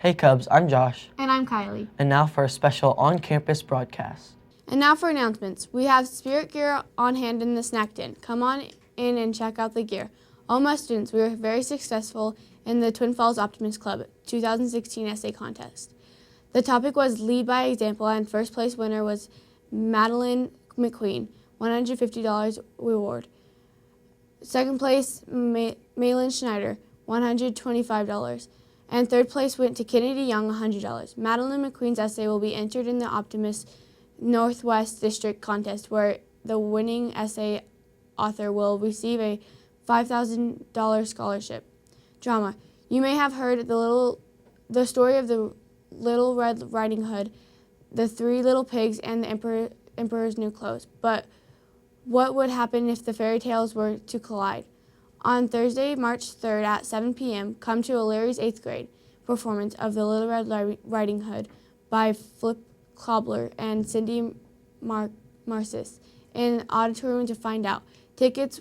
Hey Cubs, I'm Josh. And I'm Kylie. And now for a special on-campus broadcast. And now for announcements. We have spirit gear on hand in the snack tin. Come on in and check out the gear. All my students, we were very successful in the Twin Falls Optimist Club 2016 essay contest. The topic was Lead by Example, and first place winner was Madeline McQueen, $150 reward. Second place, Malin Schneider, $125. And third place went to Kennedy Young, $100. Madeline McQueen's essay will be entered in the Optimist Northwest District contest, where the winning essay author will receive a $5,000 scholarship. Drama. You may have heard the story of the Little Red Riding Hood, the Three Little Pigs, and the Emperor's New Clothes. But what would happen if the fairy tales were to collide? On Thursday, March 3rd at 7 p.m., come to O'Leary's 8th grade performance of The Little Red Riding Hood by Flip Cobbler and Cindy Marcis in auditorium to find out. Ticket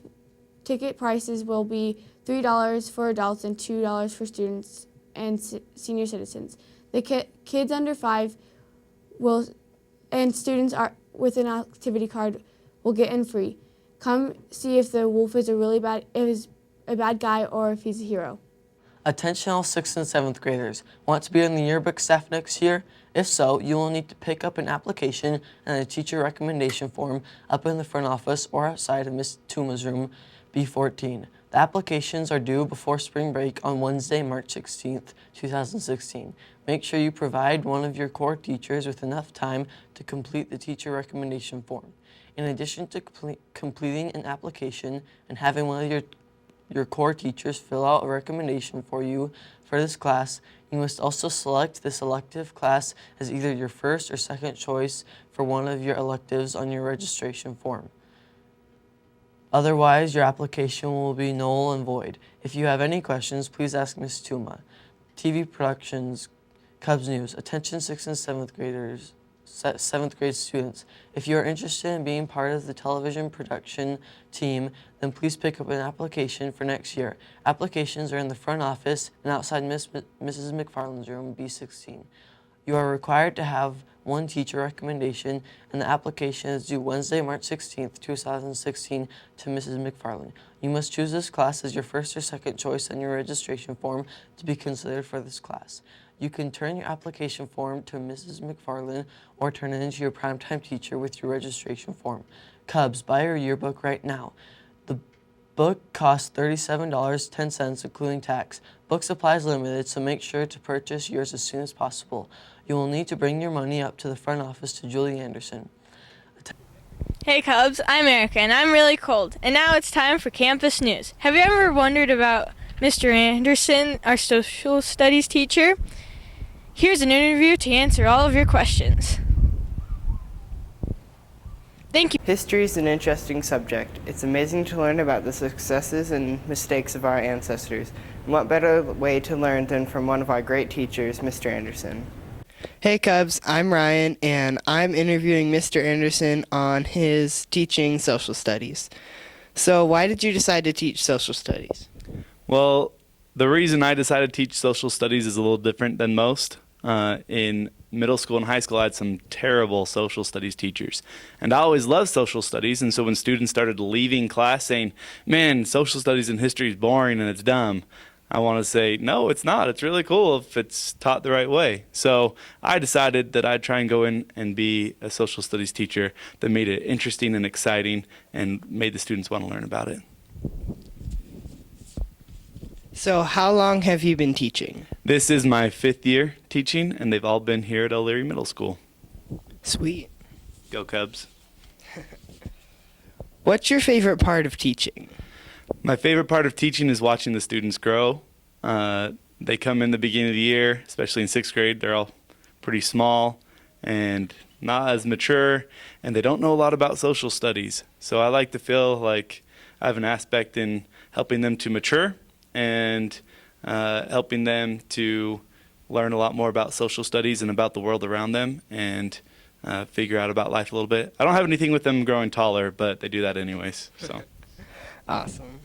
prices will be $3 for adults and $2 for students and senior citizens. The kids under 5 and students with an activity card will get in free. Come see if the wolf is a bad guy or if he's a hero. Attention all 6th and 7th graders. Want to be on the yearbook staff next year? If so, you will need to pick up an application and a teacher recommendation form up in the front office or outside of Miss Tuma's room, B14. The applications are due before spring break on Wednesday, March 16th, 2016. Make sure you provide one of your core teachers with enough time to complete the teacher recommendation form. In addition to completing an application and having one of your core teachers fill out a recommendation for you for this class, you must also select this elective class as either your first or second choice for one of your electives on your registration form. Otherwise, your application will be null and void. If you have any questions, please ask Ms. Tuma. TV Productions, Cubs News. Attention 6th and 7th graders. 7th grade students. If you are interested in being part of the television production team, then please pick up an application for next year. Applications are in the front office and outside Mrs. McFarland's room, B16. You are required to have one teacher recommendation, and the application is due Wednesday, March 16th, 2016 to Mrs. McFarland. You must choose this class as your first or second choice on your registration form to be considered for this class. You can turn your application form to Mrs. McFarland or turn it into your primetime teacher with your registration form. Cubs, buy your yearbook right now. The book costs $37.10, including tax. Book supply is limited, so make sure to purchase yours as soon as possible. You will need to bring your money up to the front office to Julie Anderson. Hey Cubs, I'm Erica and I'm really cold. And now it's time for campus news. Have you ever wondered about Mr. Anderson, our social studies teacher? Here's an interview to answer all of your questions. Thank you. History is an interesting subject. It's amazing to learn about the successes and mistakes of our ancestors. And what better way to learn than from one of our great teachers, Mr. Anderson. Hey Cubs, I'm Ryan, and I'm interviewing Mr. Anderson on his teaching social studies. So why did you decide to teach social studies? Well, the reason I decided to teach social studies is a little different than most. In middle school and high school, I had some terrible social studies teachers. And I always loved social studies, and so when students started leaving class saying, man, social studies and history is boring and it's dumb, I want to say, no, it's not. It's really cool if it's taught the right way. So I decided that I'd try and go in and be a social studies teacher that made it interesting and exciting and made the students want to learn about it. So how long have you been teaching? This is my 5th year teaching, and they've all been here at O'Leary Middle School. Sweet. Go Cubs. What's your favorite part of teaching? My favorite part of teaching is watching the students grow. They come in the beginning of the year, especially in 6th grade. They're all pretty small and not as mature, and they don't know a lot about social studies. So I like to feel like I have an aspect in helping them to mature and helping them to learn a lot more about social studies and about the world around them and figure out about life a little bit. I don't have anything with them growing taller, but they do that anyways. So. Awesome.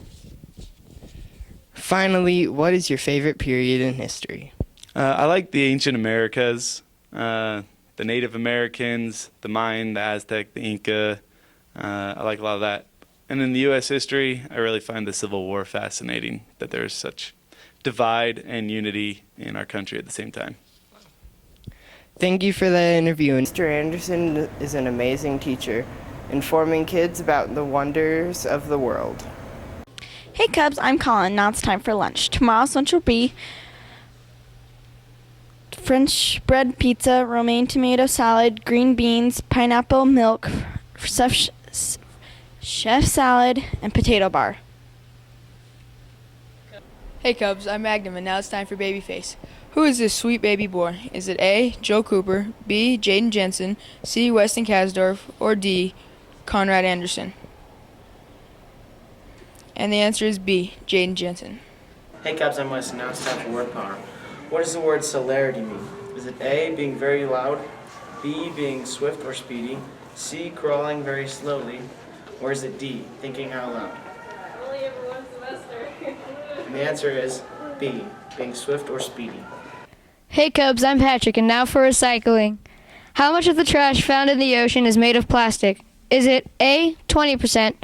Finally, what is your favorite period in history? I like the ancient Americas, the Native Americans, the Mayan, the Aztec, the Inca. I like a lot of that. And in the U.S. history, I really find the Civil War fascinating, that there's such divide and unity in our country at the same time. Thank you for that interview. Mr. Anderson is an amazing teacher, informing kids about the wonders of the world. Hey Cubs, I'm Colin. Now it's time for lunch. Tomorrow's lunch will be French bread pizza, romaine tomato salad, green beans, pineapple milk, chef salad, and potato bar. Hey Cubs, I'm Magnum, and now it's time for Babyface. Who is this sweet baby boy? Is it A, Joe Cooper, B, Jaden Jensen, C, Weston Kasdorf, or D, Conrad Anderson? And the answer is B, Jaden Jensen. Hey Cubs, I'm Weston. Now it's time for word power. What does the word celerity mean? Is it A, being very loud, B, being swift or speedy, C, crawling very slowly, or is it D, thinking out loud? Only ever one semester. And the answer is B, being swift or speedy. Hey Cubs, I'm Patrick, and now for recycling. How much of the trash found in the ocean is made of plastic? Is it A, 20%,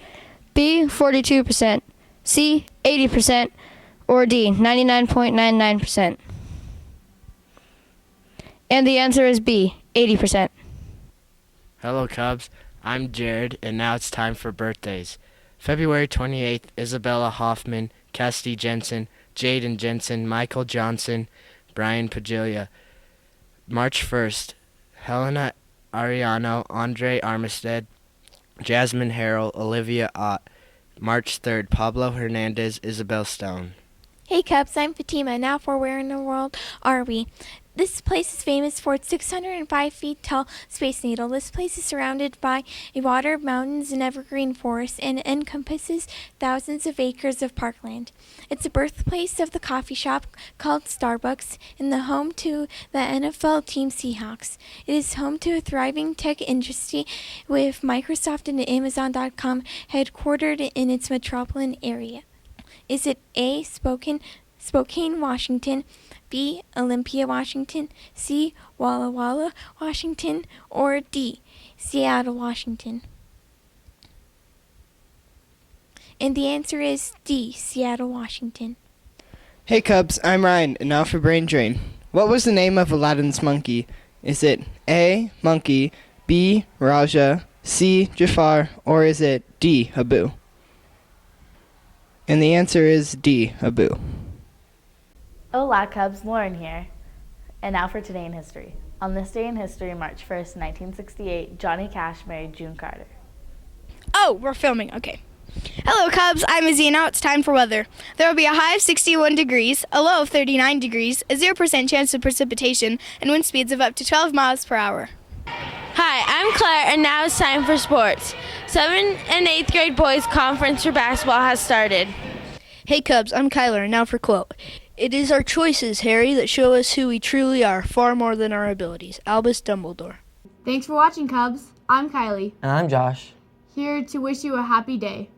B, 42%, C, 80%, or D, 99.99%? And the answer is B, 80%. Hello Cubs, I'm Jared, and now it's time for birthdays. February 28th, Isabella Hoffman, Cassidy Jensen, Jaden Jensen, Michael Johnson, Brian Pagilia. March 1st, Helena Ariano, Andre Armistead, Jasmine Harrell, Olivia Ott. March 3rd, Pablo Hernandez, Isabel Stone. Hey Cubs, I'm Fatima. Now for Where in the World Are We? This place is famous for its 605 feet tall Space Needle. This place is surrounded by a water, mountains, and evergreen forest, and encompasses thousands of acres of parkland. It's the birthplace of the coffee shop called Starbucks and the home to the NFL team Seahawks. It is home to a thriving tech industry with Microsoft and Amazon.com headquartered in its metropolitan area. Is it A, Spokane, Washington, B, Olympia, Washington, C, Walla Walla, Washington, or D, Seattle, Washington? And the answer is D, Seattle, Washington. Hey Cubs, I'm Ryan, and now for Brain Drain. What was the name of Aladdin's monkey? Is it A, Monkey, B, Raja, C, Jafar, or is it D, Abu? And the answer is D, Abu. Hola Cubs, Lauren here. And now for Today in History. On this day in history, March 1st, 1968, Johnny Cash married June Carter. Oh, we're filming, okay. Hello Cubs, I'm Izzy, and now it's time for weather. There will be a high of 61 degrees, a low of 39 degrees, a 0% chance of precipitation, and wind speeds of up to 12 miles per hour. Hi, I'm Claire, and now it's time for sports. 7th and 8th grade boys conference for basketball has started. Hey Cubs, I'm Kyler, and now for quote. It is our choices, Harry, that show us who we truly are, far more than our abilities. Albus Dumbledore. Thanks for watching, Cubs. I'm Kylie. And I'm Josh. Here to wish you a happy day.